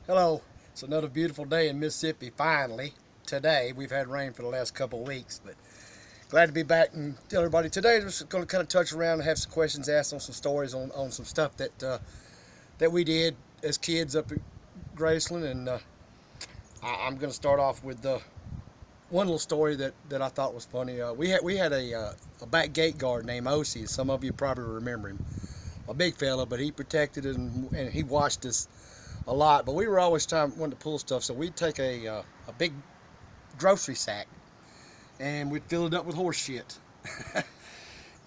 Hello, it's another beautiful day in Mississippi. Finally, today we've had rain for the last couple of weeks, but glad to be back and tell everybody today. We're just going to kind of touch around and have some questions asked on some stories on some stuff that we did as kids up at Graceland, and I'm going to start off with one little story that I thought was funny. We had a back gate guard named Ossie. Some of you probably remember him. A big fella, but he protected it and he watched us a lot. But we were always wanting to pull stuff, so we'd take a big grocery sack and we'd fill it up with horse shit,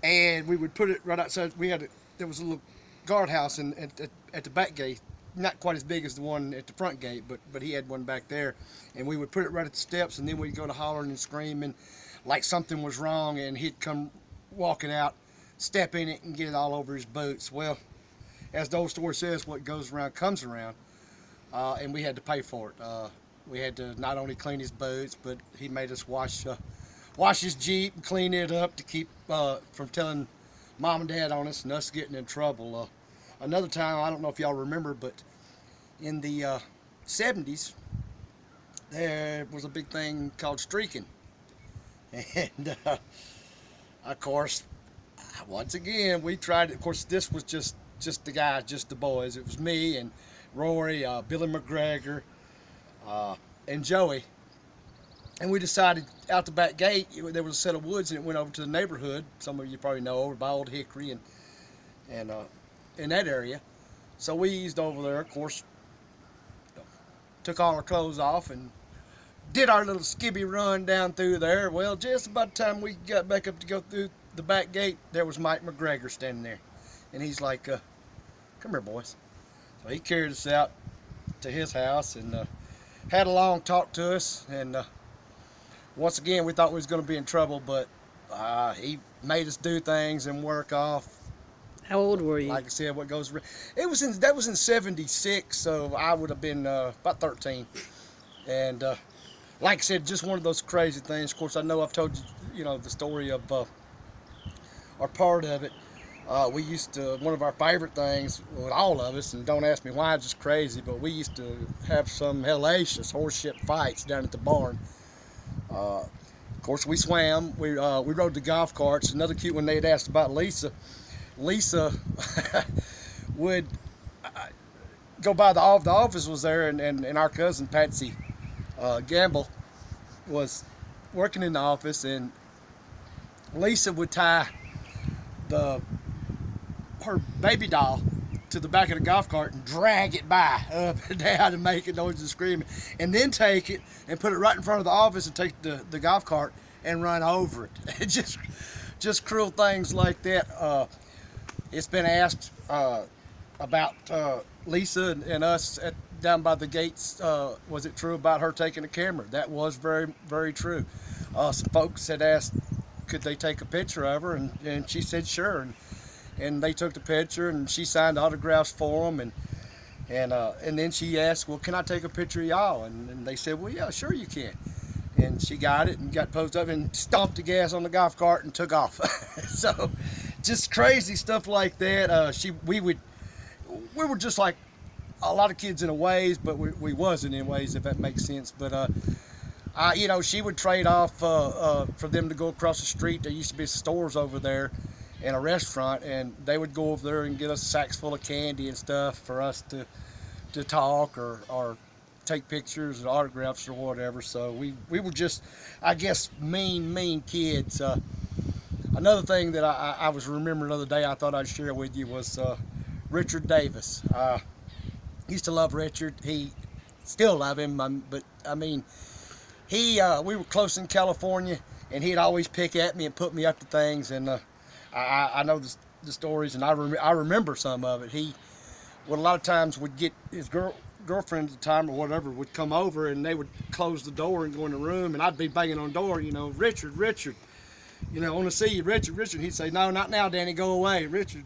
and we would put it right outside. There was a little guardhouse at the back gate, not quite as big as the one at the front gate, but he had one back there, and we would put it right at the steps, and then we'd go to hollering and screaming like something was wrong, and he'd come walking out, step in it, and get it all over his boots. Well, as the old story says, what goes around comes around, and we had to pay for it. We had to not only clean his boots, but he made us wash his Jeep and clean it up to keep from telling Mom and Dad on us and us getting in trouble. Another time, I don't know if y'all remember, but in the 70s, there was a big thing called streaking. And of course, once again, we tried it. Of course, this was just the guys, just the boys. It was me and Rory, Billy McGregor, and Joey. And we decided out the back gate, there was a set of woods, and it went over to the neighborhood. Some of you probably know, over by Old Hickory and in that area. So we eased over there, of course, took all our clothes off and did our little skibby run down through there. Well, just about the time we got back up to go through the back gate, there was Mike McGregor standing there. And he's like, come here, boys. So he carried us out to his house and had a long talk to us. And once again, we thought we was going to be in trouble, but he made us do things and work off. How old were you? Like I said, what goes that was in '76, so I would have been about 13. And like I said, just one of those crazy things. Of course, I know I've told you, the story of or part of it. We used to, one of our favorite things with all of us, and don't ask me why, it's just crazy, but we used to have some hellacious horseshit fights down at the barn. Of course, we swam. We rode the golf carts. Another cute one, they'd asked about Lisa. Lisa would go by the office was there, and our cousin Patsy Gamble was working in the office, and Lisa would tie her baby doll to the back of the golf cart and drag it by up and down and make it noises and screaming, and then take it and put it right in front of the office and take the golf cart and run over it. Just cruel things like that. It's been asked about Lisa and us down by the gates. Was it true about her taking a camera? That was very, very true. Some folks had asked, could they take a picture of her, and she said sure, and they took the picture, and she signed autographs for them, and then she asked, well, can I take a picture of y'all? And they said, well, yeah, sure you can. And she got it and got posed up and stomped the gas on the golf cart and took off. So just crazy stuff like that. We were just like a lot of kids in a ways, but we wasn't in ways, if that makes sense. But she would trade off for them to go across the street. There used to be stores over there and a restaurant, and they would go over there and get us sacks full of candy and stuff for us to talk or take pictures and autographs or whatever. So we were just, I guess, mean kids. Another thing that I was remembering the other day I thought I'd share with you was Richard Davis. Used to love Richard. He still love him, but I mean, we were close in California, and he'd always pick at me and put me up to things, and I know the stories, and I remember some of it. He would a lot of times would get his girlfriend at the time or whatever would come over, and they would close the door and go in the room, and I'd be banging on the door, Richard, I want to see you, Richard. He'd say, no, not now, Danny, go away, Richard.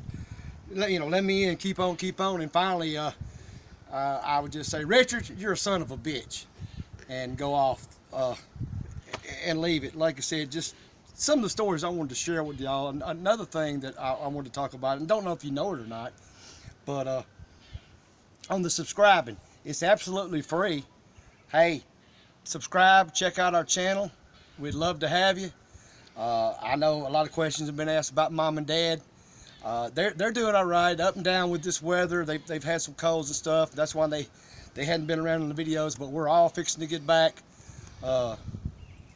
Let me in, keep on, and finally, I would just say, Richard, you're a son of a bitch, and go off and leave it. Like I said, just some of the stories I wanted to share with y'all. Another thing that I wanted to talk about, and don't know if you know it or not, but on the subscribing, It's absolutely free. Hey, subscribe, check out our channel. We'd love to have you. I know a lot of questions have been asked about mom and dad. They're doing all right, up and down with this weather. They've had some colds and stuff. That's why they hadn't been around in the videos, but we're all fixing to get back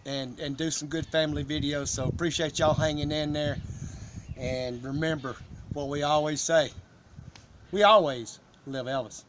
and do some good family videos. So appreciate y'all hanging in there. And remember what we always say. We always live Elvis.